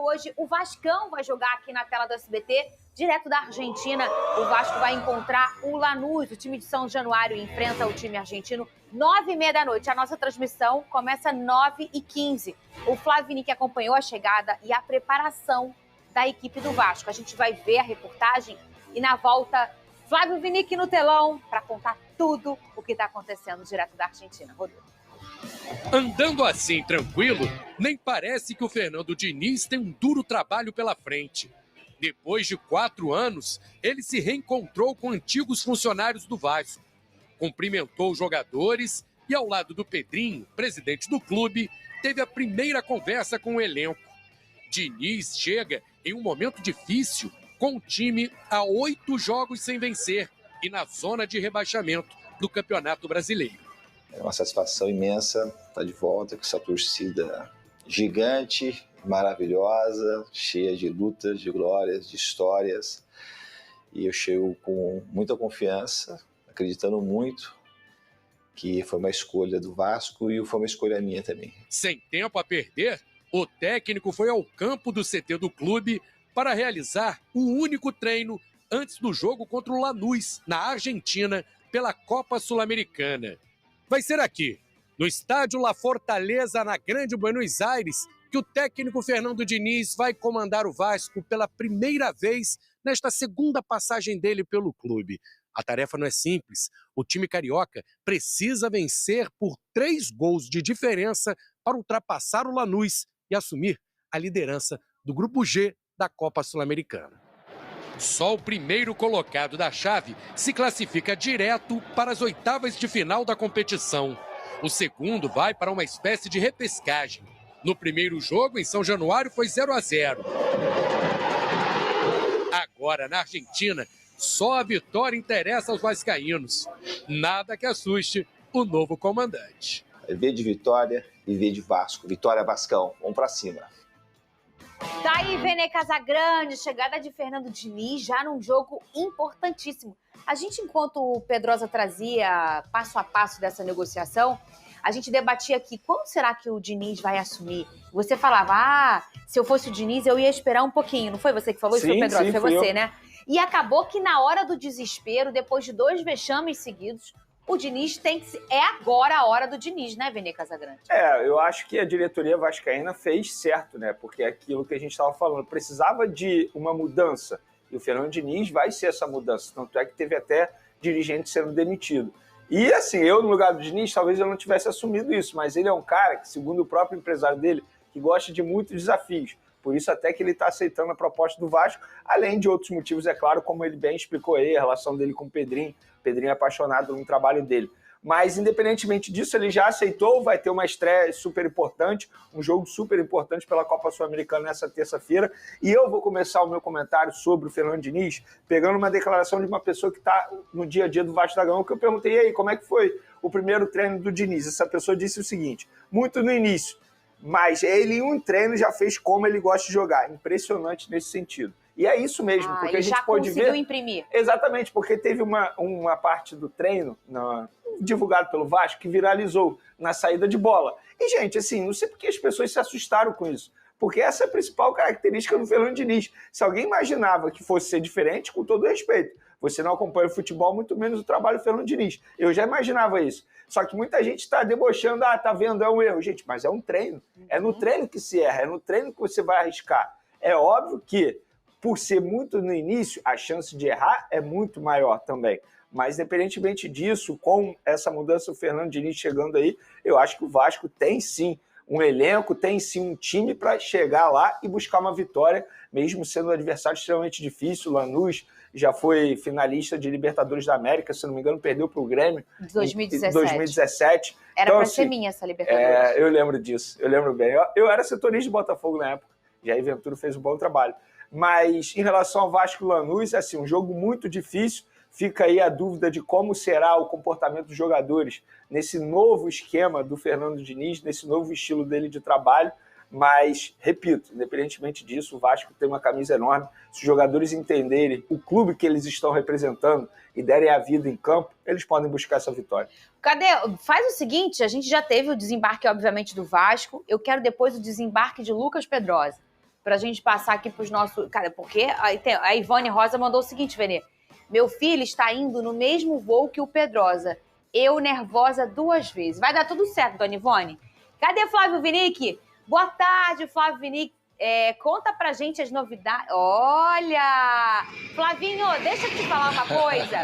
hoje o Vascão vai jogar aqui na tela do SBT, direto da Argentina. O Vasco vai encontrar o Lanús. O time de São Januário enfrenta o time argentino 9h30 da noite. A nossa transmissão começa 9h15. O Flávio Vinick acompanhou a chegada e a preparação da equipe do Vasco. A gente vai ver a reportagem e na volta, Flávio Vinick no telão para contar tudo o que está acontecendo direto da Argentina. Rodrigo. Andando assim, tranquilo, nem parece que o Fernando Diniz tem um duro trabalho pela frente. Depois de 4 anos, ele se reencontrou com antigos funcionários do Vasco. Cumprimentou os jogadores e, ao lado do Pedrinho, presidente do clube, teve a primeira conversa com o elenco. Diniz chega em um momento difícil, com o time a 8 jogos sem vencer e na zona de rebaixamento do Campeonato Brasileiro. É uma satisfação imensa estar de volta com essa torcida gigante, maravilhosa, cheia de lutas, de glórias, de histórias. E eu chego com muita confiança, acreditando muito que foi uma escolha do Vasco e foi uma escolha minha também. Sem tempo a perder, o técnico foi ao campo do CT do clube para realizar o único treino antes do jogo contra o Lanús, na Argentina, pela Copa Sul-Americana. Vai ser aqui, no estádio La Fortaleza, na Grande Buenos Aires, que o técnico Fernando Diniz vai comandar o Vasco pela primeira vez nesta segunda passagem dele pelo clube. A tarefa não é simples. O time carioca precisa vencer por 3 gols de diferença para ultrapassar o Lanús e assumir a liderança do Grupo G da Copa Sul-Americana. Só o primeiro colocado da chave se classifica direto para as oitavas de final da competição. O segundo vai para uma espécie de repescagem. No primeiro jogo, em São Januário, foi 0-0. Agora, na Argentina, só a vitória interessa aos vascaínos. Nada que assuste o novo comandante. V de Vitória e V de Vasco. Vitória, Vascão. Vamos para cima. Tá aí, Vene Casagrande, chegada de Fernando Diniz já num jogo importantíssimo. A gente, enquanto o Pedrosa trazia passo a passo dessa negociação, a gente debatia aqui, quando será que o Diniz vai assumir? Você falava, se eu fosse o Diniz, eu ia esperar um pouquinho. Não foi você que falou isso, foi Pedrosa? Foi você, né? E acabou que na hora do desespero, depois de 2 vexames seguidos, o Diniz tem que... É agora a hora do Diniz, né, Vene Casagrande? Eu acho que a diretoria vascaína fez certo, né? Porque é aquilo que a gente estava falando, precisava de uma mudança. E o Fernando Diniz vai ser essa mudança. Tanto é que teve até dirigente sendo demitido. E assim, eu no lugar do Diniz, talvez eu não tivesse assumido isso, mas ele é um cara que, segundo o próprio empresário dele, que gosta de muitos desafios. Por isso até que ele está aceitando a proposta do Vasco, além de outros motivos, é claro, como ele bem explicou aí, a relação dele com o Pedrinho. O Pedrinho é apaixonado no trabalho dele. Mas, independentemente disso, ele já aceitou, vai ter uma estreia super importante, um jogo super importante pela Copa Sul-Americana nessa terça-feira. E eu vou começar o meu comentário sobre o Fernando Diniz pegando uma declaração de uma pessoa que está no dia a dia do Vasco da Gama, que eu perguntei, e aí, como é que foi o primeiro treino do Diniz? Essa pessoa disse o seguinte, muito no início, mas ele em um treino já fez como ele gosta de jogar. Impressionante nesse sentido. E é isso mesmo, porque a gente pode ver... já conseguiu imprimir. Exatamente, porque teve uma parte do treino divulgado pelo Vasco que viralizou na saída de bola. E, gente, assim, não sei porque as pessoas se assustaram com isso, porque essa é a principal característica do Fernando Diniz. Se alguém imaginava que fosse ser diferente, com todo respeito, você não acompanha o futebol, muito menos o trabalho do Fernando Diniz. Eu já imaginava isso. Só que muita gente está debochando, tá vendo, é um erro. Gente, mas é um treino. É no treino que se erra, é no treino que você vai arriscar. É óbvio que, por ser muito no início, a chance de errar é muito maior também. Mas, independentemente disso, com essa mudança, o Fernando Diniz chegando aí, eu acho que o Vasco tem sim um elenco, tem sim um time para chegar lá e buscar uma vitória, mesmo sendo um adversário extremamente difícil. O Lanús já foi finalista de Libertadores da América, se não me engano, perdeu para o Grêmio em 2017. Era para ser minha essa Libertadores. Eu lembro disso, eu lembro bem. Eu era setorista de Botafogo na época, Jair Ventura fez um bom trabalho. Mas em relação ao Vasco e Lanús, assim, um jogo muito difícil. Fica aí a dúvida de como será o comportamento dos jogadores nesse novo esquema do Fernando Diniz, nesse novo estilo dele de trabalho. Mas, repito, independentemente disso, o Vasco tem uma camisa enorme. Se os jogadores entenderem o clube que eles estão representando e derem a vida em campo, eles podem buscar essa vitória. Cadê? Faz o seguinte, a gente já teve o desembarque, obviamente, do Vasco. Eu quero depois o desembarque de Lucas Pedrosa. pra gente passar aqui pros nossos... Cara, porque a Ivone Rosa mandou o seguinte, Venê. Meu filho está indo no mesmo voo que o Pedrosa. Eu nervosa 2 vezes. Vai dar tudo certo, dona Ivone. Cadê Flávio Vinick? Boa tarde, Flávio Vinick. Conta pra gente as novidades. Olha! Flavinho, deixa eu te falar uma coisa.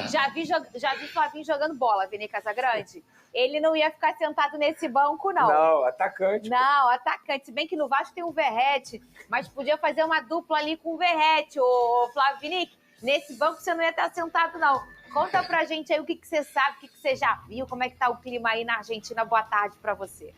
Já vi Flavinho jogando bola, Vini Casagrande. Ele não ia ficar sentado nesse banco, não. Não, atacante. Não, atacante. Se bem que no Vasco tem um Verrete, mas podia fazer uma dupla ali com o Verrete, ô Flávio Vinick. Nesse banco você não ia estar sentado, não. Conta pra gente aí o que você sabe, o que você já viu, como é que tá o clima aí na Argentina. Boa tarde pra você.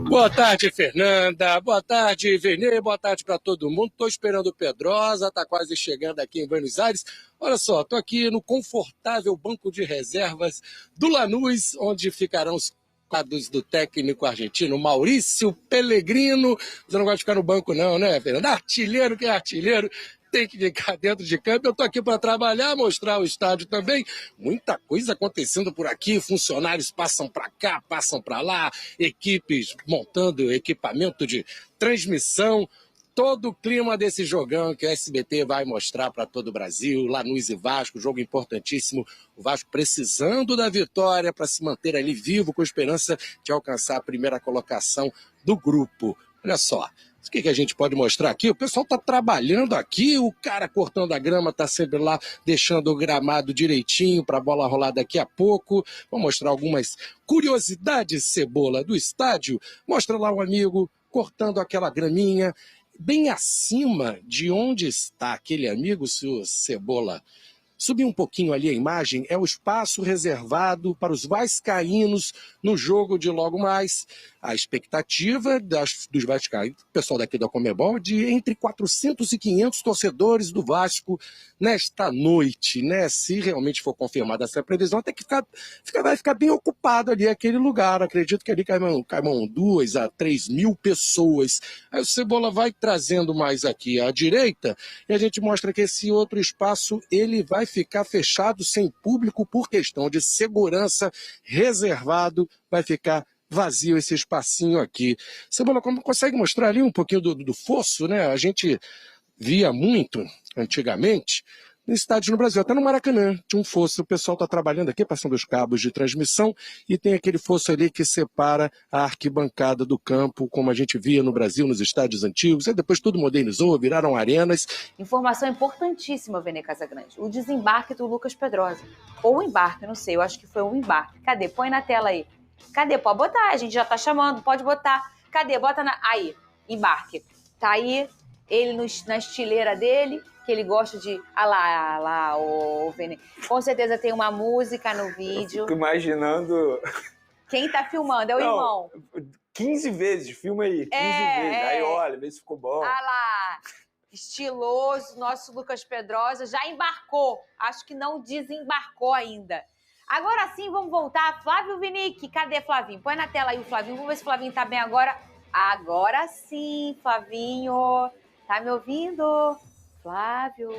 Boa tarde, Fernanda. Boa tarde, Venê. Boa tarde para todo mundo. Estou esperando o Pedrosa, está quase chegando aqui em Buenos Aires. Olha só, estou aqui no confortável banco de reservas do Lanús, onde ficarão os quadros do técnico argentino Maurício Pellegrino. Você não gosta de ficar no banco não, né, Fernanda? Artilheiro que é artilheiro. Tem que ficar dentro de campo. Eu estou aqui para trabalhar, mostrar o estádio também. Muita coisa acontecendo por aqui. Funcionários passam para cá, passam para lá. Equipes montando equipamento de transmissão. Todo o clima desse jogão que a SBT vai mostrar para todo o Brasil. Lanús e Vasco, jogo importantíssimo. O Vasco precisando da vitória para se manter ali vivo, com esperança de alcançar a primeira colocação do grupo. Olha só. O que a gente pode mostrar aqui? O pessoal está trabalhando aqui, o cara cortando a grama está sempre lá, deixando o gramado direitinho para a bola rolar daqui a pouco. Vou mostrar algumas curiosidades, Cebola, do estádio. Mostra lá o amigo cortando aquela graminha. Bem acima de onde está aquele amigo, seu Cebola. Subir um pouquinho ali a imagem, é o espaço reservado para os vascaínos no jogo de logo mais. A expectativa dos vascaínos, o pessoal daqui da Conmebol, de entre 400 e 500 torcedores do Vasco nesta noite, né? Se realmente for confirmada essa previsão, até que vai ficar bem ocupado ali aquele lugar. Acredito que ali caibam 2 a 3 mil pessoas. Aí o Cebola vai trazendo mais aqui à direita e a gente mostra que esse outro espaço ele vai ficar fechado sem público por questão de segurança, reservado, vai ficar vazio esse espacinho aqui. Cebola, como consegue mostrar ali um pouquinho do fosso, né? A gente via muito, antigamente, no estádio no Brasil, até no Maracanã, tinha um fosso. O pessoal está trabalhando aqui, passando os cabos de transmissão, e tem aquele fosso ali que separa a arquibancada do campo, como a gente via no Brasil, nos estádios antigos. Aí depois tudo modernizou, viraram arenas. Informação importantíssima, Venê Casagrande. O desembarque do Lucas Pedrosa. Ou o embarque, não sei, eu acho que foi um embarque. Cadê? Põe na tela aí. Cadê? Pode botar, a gente já tá chamando, pode botar. Cadê? Bota aí, embarque. Tá aí, ele na estileira dele, que ele gosta de... Ah lá, o Venê. Com certeza tem uma música no vídeo. Eu fico imaginando... Quem tá filmando? É o irmão. 15 vezes, filma aí, 15 vezes. Aí olha, vê se ficou bom. Ah lá, estiloso, nosso Lucas Pedrosa já embarcou. Acho que não desembarcou ainda. Agora sim, vamos voltar. Flávio Vinick, cadê Flavinho? Põe na tela aí o Flavinho, vamos ver se o Flavinho tá bem agora. Agora sim, Flavinho. Tá me ouvindo? Flávio.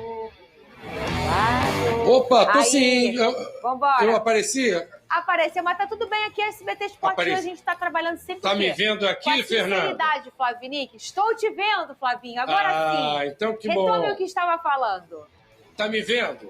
Opa, tô aí, sim. Vambora. Eu apareci? Apareceu, mas tá tudo bem aqui, SBT Sport, a gente tá trabalhando sempre Tá me vendo aqui, Fernanda? Com sinceridade, Flávio Vinick. Estou te vendo, Flavinho, agora sim. Então que bom. Retome o que estava falando. Tá me vendo?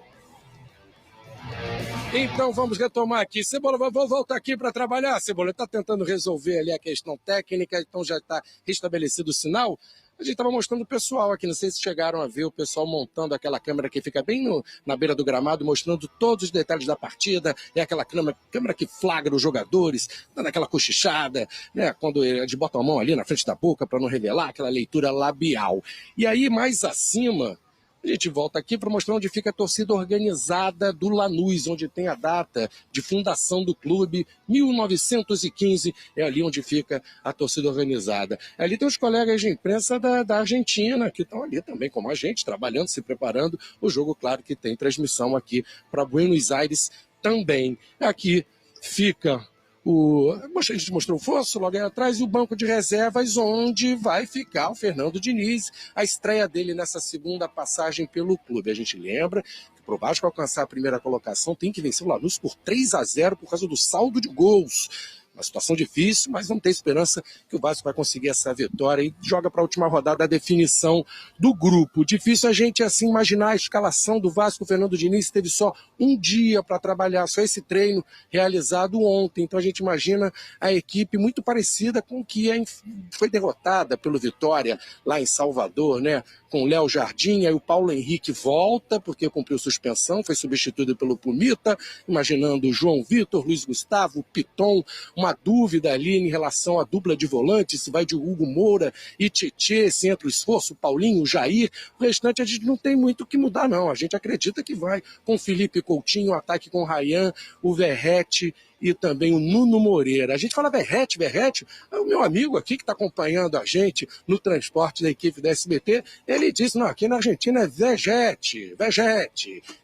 Então vamos retomar aqui. Cebola, vou voltar aqui para trabalhar. Cebola está tentando resolver ali a questão técnica, então já está restabelecido o sinal. A gente estava mostrando o pessoal aqui, não sei se chegaram a ver o pessoal montando aquela câmera que fica bem na beira do gramado, mostrando todos os detalhes da partida. É aquela câmera que flagra os jogadores, dando aquela cochichada, né? Quando eles botam a mão ali na frente da boca para não revelar aquela leitura labial. E aí, mais acima, a gente volta aqui para mostrar onde fica a torcida organizada do Lanús, onde tem a data de fundação do clube, 1915, é ali onde fica a torcida organizada. Ali tem os colegas de imprensa da Argentina, que estão ali também, como a gente, trabalhando, se preparando. O jogo, claro, que tem transmissão aqui para Buenos Aires também. Aqui fica... A gente mostrou o fosso logo aí atrás e o banco de reservas onde vai ficar o Fernando Diniz, a estreia dele nessa segunda passagem pelo clube. A gente lembra que para o Vasco alcançar a primeira colocação tem que vencer o Lanús por 3 a 0 por causa do saldo de gols. Uma situação difícil, mas não tem esperança que o Vasco vai conseguir essa vitória e joga para a última rodada a definição do grupo. Difícil a gente assim imaginar a escalação do Vasco. O Fernando Diniz teve só um dia para trabalhar, só esse treino realizado ontem. Então a gente imagina a equipe muito parecida com o que foi derrotada pelo Vitória lá em Salvador, né? Com o Léo Jardim, aí o Paulo Henrique volta, porque cumpriu suspensão, foi substituído pelo Pumita, imaginando João Vitor, Luiz Gustavo, Piton, uma dúvida ali em relação à dupla de volantes, se vai de Hugo Moura e Tietê, se entra o Esforço, Paulinho, Jair. O restante a gente não tem muito o que mudar, não. A gente acredita que vai com Felipe Coutinho, o ataque com o Ryan, o Verrete e também o Nuno Moreira. A gente fala Verrete, é o meu amigo aqui que está acompanhando a gente no transporte da equipe da SBT, ele disse, não, aqui na Argentina é Vegete.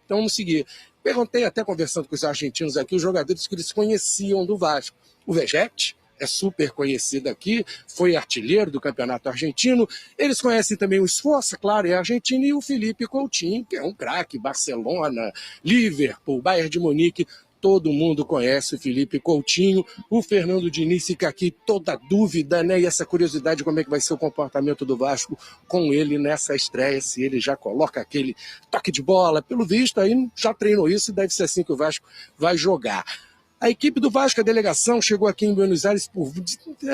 Então vamos seguir. Perguntei até conversando com os argentinos aqui, os jogadores que eles conheciam do Vasco. O Vegete é super conhecido aqui, foi artilheiro do campeonato argentino. Eles conhecem também o Esforça, claro, é argentino, e o Felipe Coutinho, que é um craque, Barcelona, Liverpool, Bayern de Munique. Todo mundo conhece o Felipe Coutinho. O Fernando Diniz fica aqui toda dúvida, né? E essa curiosidade, como é que vai ser o comportamento do Vasco com ele nessa estreia, se ele já coloca aquele toque de bola. Pelo visto, aí já treinou isso e deve ser assim que o Vasco vai jogar. A equipe do Vasco, a delegação, chegou aqui em Buenos Aires,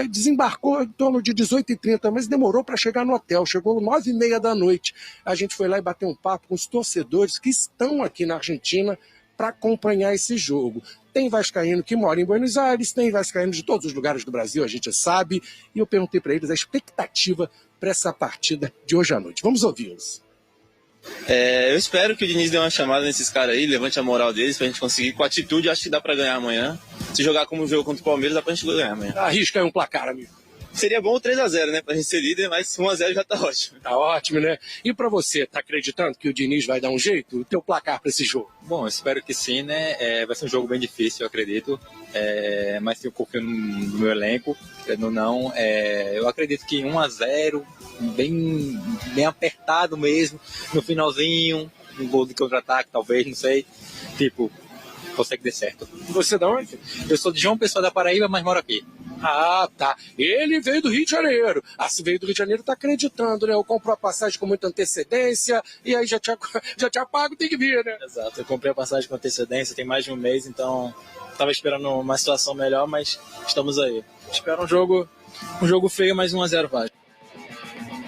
desembarcou em torno de 18h30, mas demorou para chegar no hotel, chegou 9h30 da noite. A gente foi lá e bateu um papo com os torcedores que estão aqui na Argentina para acompanhar esse jogo. Tem vascaíno que mora em Buenos Aires, tem vascaíno de todos os lugares do Brasil, a gente sabe, e eu perguntei para eles a expectativa para essa partida de hoje à noite. Vamos ouvi-los. Eu espero que o Diniz dê uma chamada nesses caras aí, levante a moral deles pra gente conseguir. Com atitude, acho que dá pra ganhar amanhã. Se jogar como o jogo contra o Palmeiras, dá pra gente ganhar amanhã. Arrisca aí um placar, amigo. Seria bom o 3-0, né? Pra gente ser líder, mas 1-0 já tá ótimo. Tá ótimo, né? E pra você, tá acreditando que o Diniz vai dar um jeito? O teu placar pra esse jogo? Bom, eu espero que sim, né? Vai ser um jogo bem difícil, eu acredito. Mas eu confio no meu elenco. Não, eu acredito que 1-0, bem apertado mesmo. No finalzinho, um gol de contra-ataque, talvez, não sei. Tipo, consegue dar certo. Você de onde? Eu sou de João Pessoa da Paraíba, mas moro aqui. Ah, tá. Ele veio do Rio de Janeiro. Ah, se veio do Rio de Janeiro, tá acreditando, né? Eu compro a passagem com muita antecedência e aí já tinha pago, tem que vir, né? Exato. Eu comprei a passagem com antecedência, tem mais de um mês, então tava esperando uma situação melhor, mas estamos aí. Espero um jogo feio, mas 1-0 Vasco.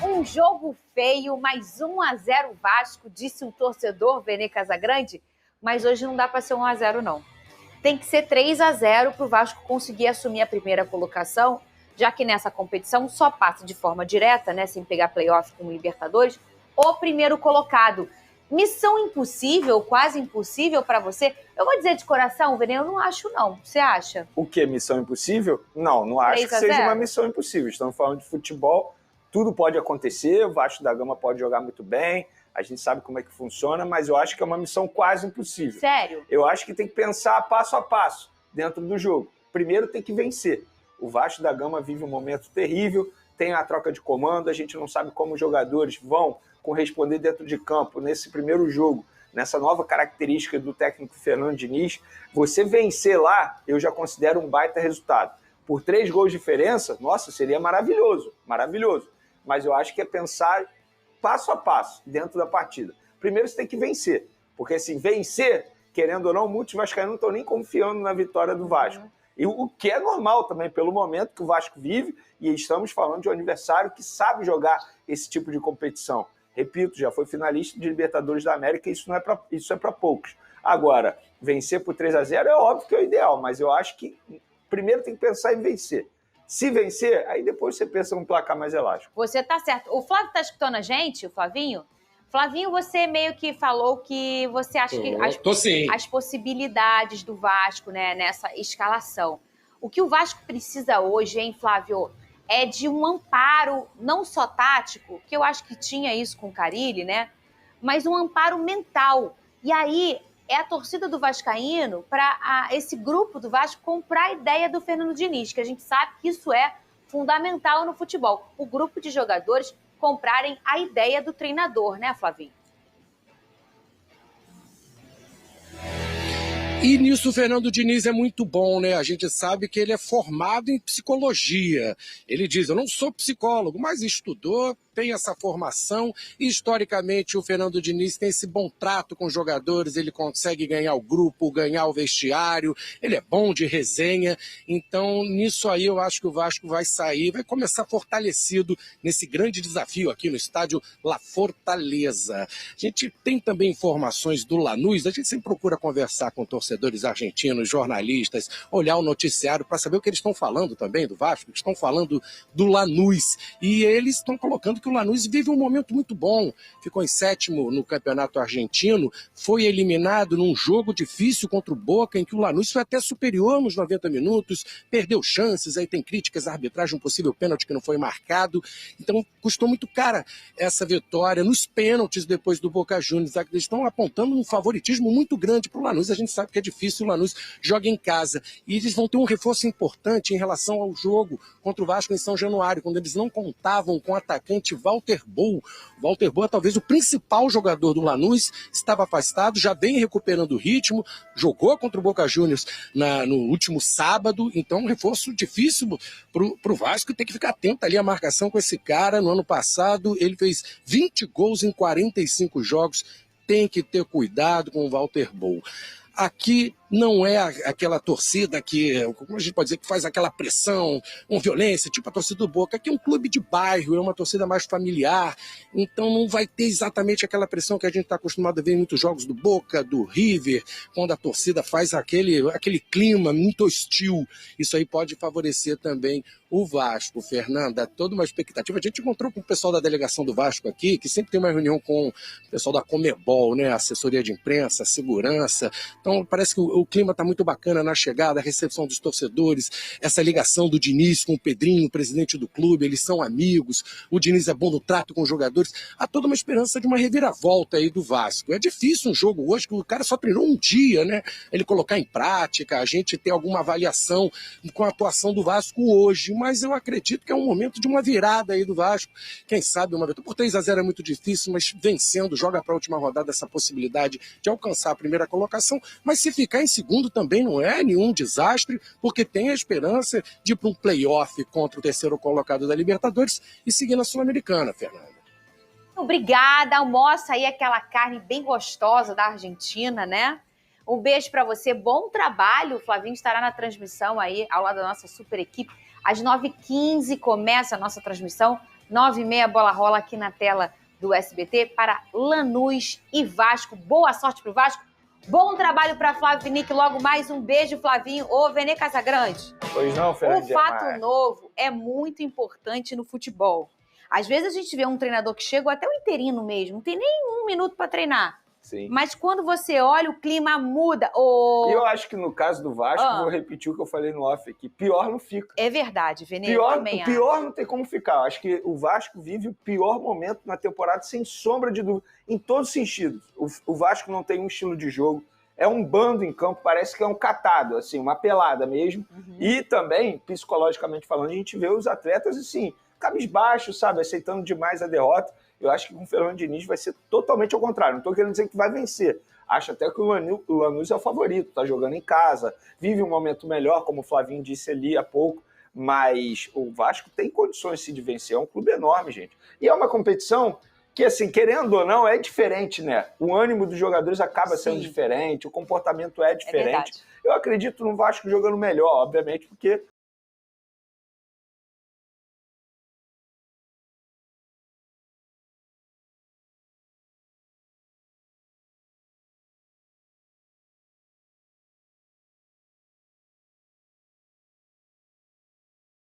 Um jogo feio, mais 1-0 Vasco, disse o torcedor Vene Casagrande, mas hoje não dá para ser 1-0 não. Tem que ser 3-0 para o Vasco conseguir assumir a primeira colocação, já que nessa competição só passa de forma direta, né, sem pegar playoff com o Libertadores, o primeiro colocado. Missão impossível, quase impossível para você? Eu vou dizer de coração, Vene, eu não acho não. Você acha? O que? Missão impossível? Não acho que seja uma missão impossível. Estamos falando de futebol, tudo pode acontecer, o Vasco da Gama pode jogar muito bem, a gente sabe como é que funciona, mas eu acho que é uma missão quase impossível. Sério? Eu acho que tem que pensar passo a passo dentro do jogo. Primeiro tem que vencer. O Vasco da Gama vive um momento terrível, tem a troca de comando, a gente não sabe como os jogadores vão corresponder dentro de campo nesse primeiro jogo, nessa nova característica do técnico Fernando Diniz. Você vencer lá, eu já considero um baita resultado. Por 3 gols de diferença, nossa, seria maravilhoso, maravilhoso. Mas eu acho que é pensar passo a passo dentro da partida. Primeiro você tem que vencer, porque assim, vencer, querendo ou não, muitos vascaínos não estão nem confiando na vitória do Vasco. E o que é normal também, pelo momento que o Vasco vive, e estamos falando de um adversário que sabe jogar esse tipo de competição. Repito, já foi finalista de Libertadores da América, e isso é para poucos. Agora, vencer por 3-0 é óbvio que é o ideal, mas eu acho que primeiro tem que pensar em vencer. Se vencer, aí depois você pensa num placar mais elástico. Você tá certo. O Flávio tá escutando a gente, o Flavinho? Flavinho, você meio que falou que você acha que as possibilidades do Vasco, né, nessa escalação. O que o Vasco precisa hoje, hein, Flávio, é de um amparo, não só tático, que eu acho que tinha isso com o Carille, né, mas um amparo mental. E aí é a torcida do vascaíno para esse grupo do Vasco comprar a ideia do Fernando Diniz, que a gente sabe que isso é fundamental no futebol. O grupo de jogadores comprarem a ideia do treinador, né, Flavinho? E nisso o Fernando Diniz é muito bom, né? A gente sabe que ele é formado em psicologia. Ele diz, eu não sou psicólogo, mas estudou, tem essa formação. E, historicamente, o Fernando Diniz tem esse bom trato com os jogadores, ele consegue ganhar o grupo, ganhar o vestiário, ele é bom de resenha. Então, nisso aí, eu acho que o Vasco vai sair, vai começar fortalecido nesse grande desafio aqui no estádio La Fortaleza. A gente tem também informações do Lanús, a gente sempre procura conversar com torcedores argentinos, jornalistas, olhar o noticiário para saber o que eles estão falando também do Vasco, eles estão falando do Lanús. E eles estão colocando que o Lanús vive um momento muito bom. Ficou em 7º no campeonato argentino, foi eliminado num jogo difícil contra o Boca, em que o Lanús foi até superior nos 90 minutos, perdeu chances, aí tem críticas à arbitragem, um possível pênalti que não foi marcado. Então custou muito cara essa vitória nos pênaltis depois do Boca Juniors. Eles estão apontando um favoritismo muito grande para o Lanús. A gente sabe que é difícil, o Lanús joga em casa. E eles vão ter um reforço importante em relação ao jogo contra o Vasco em São Januário, quando eles não contavam com o atacante Walter Bou. Walter Bou é talvez o principal jogador do Lanús, estava afastado, já vem recuperando o ritmo, jogou contra o Boca Juniors no último sábado, então um reforço difícil para o Vasco, tem que ficar atento ali à marcação com esse cara. No ano passado ele fez 20 gols em 45 jogos, tem que ter cuidado com o Walter Bou. Aqui não é aquela torcida que, como a gente pode dizer, que faz aquela pressão, uma violência, tipo a torcida do Boca. Aqui é um clube de bairro, é uma torcida mais familiar, então não vai ter exatamente aquela pressão que a gente está acostumado a ver em muitos jogos do Boca, do River, quando a torcida faz aquele clima muito hostil. Isso aí pode favorecer também o Vasco. Fernanda, toda uma expectativa. A gente encontrou com o pessoal da delegação do Vasco aqui, que sempre tem uma reunião com o pessoal da Comebol, né? Assessoria de imprensa, segurança. Então parece que o clima está muito bacana na chegada, a recepção dos torcedores, essa ligação do Diniz com o Pedrinho, o presidente do clube, eles são amigos, o Diniz é bom no trato com os jogadores. Há toda uma esperança de uma reviravolta aí do Vasco. É difícil um jogo hoje, que o cara só treinou um dia, né? Ele colocar em prática, a gente ter alguma avaliação com a atuação do Vasco hoje, mas eu acredito que é um momento de uma virada aí do Vasco. Quem sabe uma vitória. Por 3-0 é muito difícil, mas vencendo, joga para a última rodada essa possibilidade de alcançar a primeira colocação, mas se ficar em segundo também não é nenhum desastre, porque tem a esperança de ir para um play-off contra o terceiro colocado da Libertadores e seguir na Sul-Americana, Fernanda. Obrigada, almoça aí aquela carne bem gostosa da Argentina, né? Um beijo para você, bom trabalho. O Flavinho estará na transmissão aí, ao lado da nossa super equipe. Às 9h15 começa a nossa transmissão, 9h30 a bola rola aqui na tela do SBT para Lanús e Vasco. Boa sorte pro Vasco. Bom trabalho para Flávio Vinick. Logo mais um beijo, Flavinho. Ô, Vene Casagrande. Pois não, Fernando. O fato novo é muito importante no futebol. Às vezes a gente vê um treinador que chega, ou até o interino mesmo, não tem nem 1 minuto para treinar. Sim. Mas quando você olha, o clima muda. E eu acho que no caso do Vasco, vou repetir o que eu falei no off aqui, pior não fica. É verdade, Vene. Pior não tem como ficar. Eu acho que o Vasco vive o pior momento na temporada, sem sombra de dúvida, em todos os sentidos. O Vasco não tem um estilo de jogo, é um bando em campo, parece que é um catado, assim, uma pelada mesmo. Uhum. E também, psicologicamente falando, a gente vê os atletas, assim, cabisbaixos, sabe, aceitando demais a derrota. Eu acho que com o Fernando Diniz vai ser totalmente ao contrário. Não estou querendo dizer que vai vencer. Acho até que o Lanús é o favorito, está jogando em casa, vive um momento melhor, como o Flavinho disse ali há pouco, mas o Vasco tem condições sim de vencer. É um clube enorme, gente. E é uma competição que, assim, querendo ou não, é diferente, né? O ânimo dos jogadores acaba sendo diferente, o comportamento é diferente. Eu acredito no Vasco jogando melhor, obviamente, porque